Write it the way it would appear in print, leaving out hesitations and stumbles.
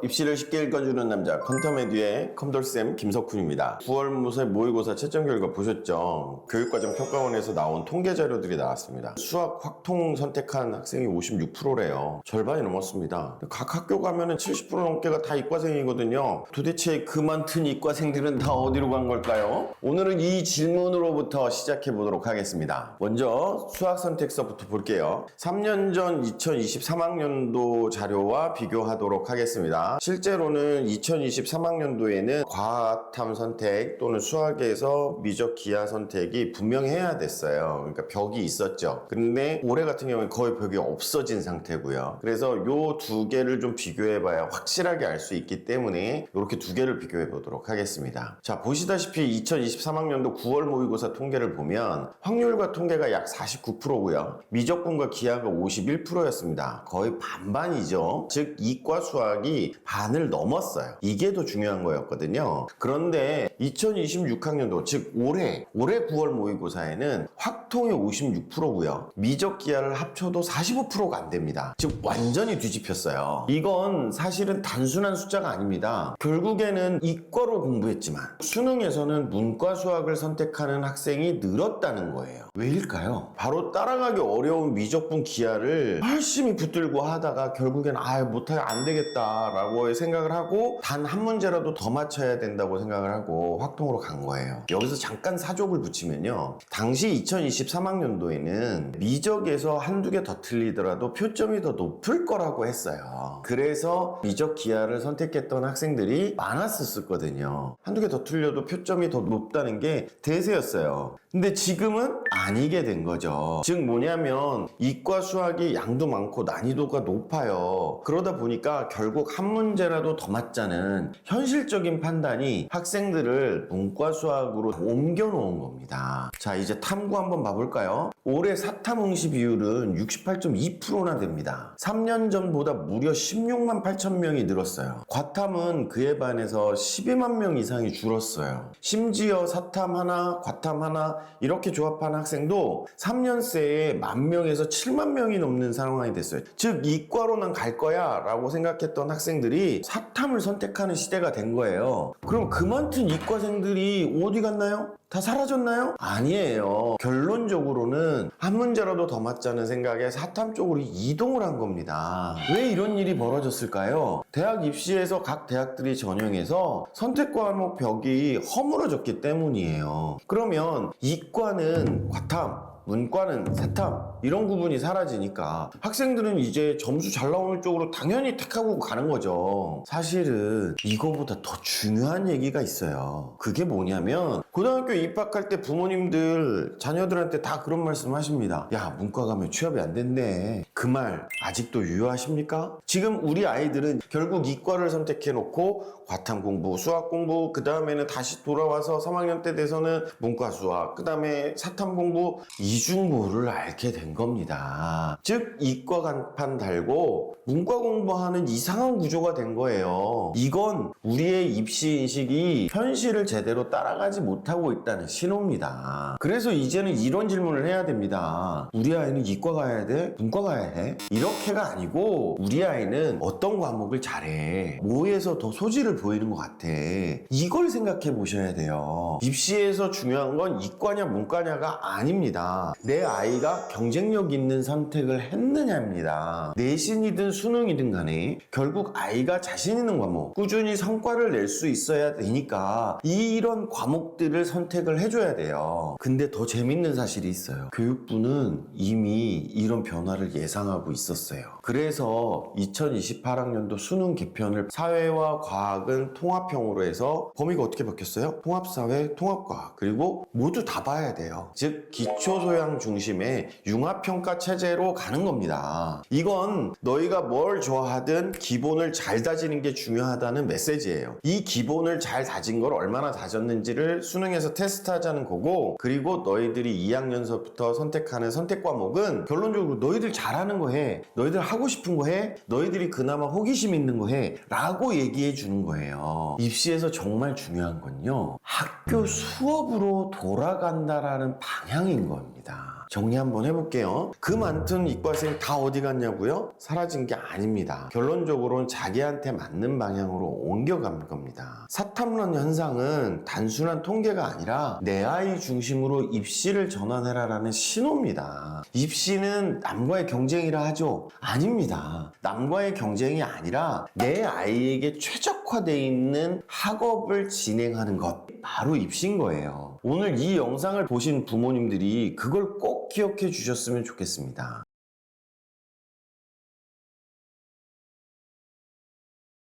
입시를 쉽게 읽어주는 남자 컨터메디의 컴돌쌤 김석훈입니다. 9월 모의고사 채점 결과 보셨죠? 교육과정 평가원에서 나온 통계 자료들이 나왔습니다. 수학 확통 선택한 학생이 56%래요. 절반이 넘었습니다. 각 학교 가면은 70% 넘게가 다 이과생이거든요. 도대체 그 많던 이과생들은 다 어디로 간 걸까요? 오늘은 이 질문으로부터 시작해 보도록 하겠습니다. 먼저 수학 선택서부터 볼게요. 3년 전 2023학년도 자료와 비교하도록 하겠습니다. 실제로는 2023학년도에는 과탐 선택 또는 수학에서 미적 기하 선택이 분명해야 됐어요. 그러니까 벽이 있었죠. 근데 올해 같은 경우는 거의 벽이 없어진 상태고요. 그래서 요 두 개를 좀 비교해봐야 확실하게 알 수 있기 때문에 이렇게 두 개를 비교해 보도록 하겠습니다. 자, 보시다시피 2023학년도 9월 모의고사 통계를 보면 확률과 통계가 약 49%고요. 미적분과 기하가 51%였습니다. 거의 반반이죠. 즉 이과 수학이 반을 넘었어요. 이게 더 중요한 거였거든요. 그런데 2026학년도 즉 올해 9월 모의고사에는 확통이 56%고요. 미적 기하를 합쳐도 45%가 안 됩니다. 즉 완전히 뒤집혔어요. 이건 사실은 단순한 숫자가 아닙니다. 결국에는 이과로 공부했지만 수능에서는 문과 수학을 선택하는 학생이 늘었다는 거예요. 왜일까요? 바로 따라가기 어려운 미적분 기하를 열심히 붙들고 하다가 결국엔 못하게 안 되겠다 라고 생각을 하고 단 한 문제라도 더 맞춰야 된다고 생각을 하고 확통으로 간 거예요. 여기서 잠깐 사족을 붙이면요, 당시 2023학년도에는 미적에서 한두 개 더 틀리더라도 표점이 더 높을 거라고 했어요. 그래서 미적 기하를 선택했던 학생들이 많았었거든요. 한두 개 더 틀려도 표점이 더 높다는 게 대세였어요. 근데 지금은 아니게 된 거죠. 즉 뭐냐면 이과 수학이 양도 많고 난이도가 높아요. 그러다 보니까 결국 한 문제라도 더 맞자는 현실적인 판단이 학생들을 문과 수학으로 옮겨 놓은 겁니다. 자, 이제 탐구 한번 봐볼까요? 올해 사탐 응시 비율은 68.2%나 됩니다. 3년 전보다 무려 16만 8천 명이 늘었어요. 과탐은 그에 반해서 12만 명 이상이 줄었어요. 심지어 사탐 하나, 과탐 하나 이렇게 조합한 학생도 3년 새에 10,000명에서 7만 명이 넘는 상황이 됐어요. 즉 이과로 난 갈 거야 라고 생각했던 학생들이 사탐을 선택하는 시대가 된 거예요. 그럼 그 많던 이과생들이 어디 갔나요? 다 사라졌나요? 아니에요. 결론적으로는 한 문제라도 더 맞자는 생각에 사탐 쪽으로 이동을 한 겁니다. 왜 이런 일이 벌어졌을까요? 대학 입시에서 각 대학들이 전형해서 선택 과목 벽이 허물어졌기 때문이에요. 그러면 이과는 과탐, 문과는 사탐 이런 구분이 사라지니까 학생들은 이제 점수 잘 나오는 쪽으로 당연히 택하고 가는 거죠. 사실은 이거보다 더 중요한 얘기가 있어요. 그게 뭐냐면 고등학교 입학할 때 부모님들 자녀들한테 다 그런 말씀 하십니다. 야, 문과 가면 취업이 안 된대. 그 말 아직도 유효하십니까? 지금 우리 아이들은 결국 이과를 선택해 놓고 과탐 공부, 수학 공부, 그 다음에는 다시 돌아와서 3학년 때 돼서는 문과 수학, 그 다음에 사탐 공부, 이중고를 앓게 된 겁니다. 즉 이과 간판 달고 문과 공부하는 이상한 구조가 된 거예요. 이건 우리의 입시 인식이 현실을 제대로 따라가지 못하고 있다는 신호입니다. 그래서 이제는 이런 질문을 해야 됩니다. 우리 아이는 이과 가야 돼? 문과 가야 해? 이렇게가 아니고 우리 아이는 어떤 과목을 잘해? 뭐에서 더 소질을 보이는 것 같아? 이걸 생각해 보셔야 돼요. 입시에서 중요한 건 이과냐 문과냐가 아닙니다. 내 아이가 경쟁력 있는 선택을 했느냐입니다. 내신이든 수능이든 간에 결국 아이가 자신 있는 과목, 꾸준히 성과를 낼 수 있어야 되니까 이런 과목들을 선택을 해줘야 돼요. 근데 더 재밌는 사실이 있어요. 교육부는 이미 이런 변화를 예상하고 있었어요. 그래서 2028학년도 수능 개편을 사회와 과학은 통합형으로 해서 범위가 어떻게 바뀌었어요? 통합사회, 통합과학, 그리고 모두 다 봐야 돼요. 즉 기초소양 중심의 융합평가 체제로 가는 겁니다. 이건 너희가 뭘 좋아하든 기본을 잘 다지는 게 중요하다는 메시지예요. 이 기본을 잘 다진 걸 얼마나 다졌는지를 수능에서 테스트하자는 거고, 그리고 너희들이 2학년서부터 선택하는 선택 과목은 결론적으로 너희들 잘하는 거 해, 너희들 하고 싶은 거 해, 너희들이 그나마 호기심 있는 거 해 라고 얘기해 주는 거예요. 입시에서 정말 중요한 건요, 학교 수업으로 돌아간다라는 방향인 겁니다. 정리 한번 해볼게요. 그 많던 이과생 다 어디 갔냐고요? 사라진 게 아닙니다. 결론적으로는 자기한테 맞는 방향으로 옮겨간 겁니다. 사탐론 현상은 단순한 통계가 아니라 내 아이 중심으로 입시를 전환해라라는 신호입니다. 입시는 남과의 경쟁이라 하죠? 아닙니다. 남과의 경쟁이 아니라 내 아이에게 최적화되어 있는 학업을 진행하는 것, 바로 입시인 거예요. 오늘 이 영상을 보신 부모님들이 그걸 꼭 기억해 주셨으면 좋겠습니다.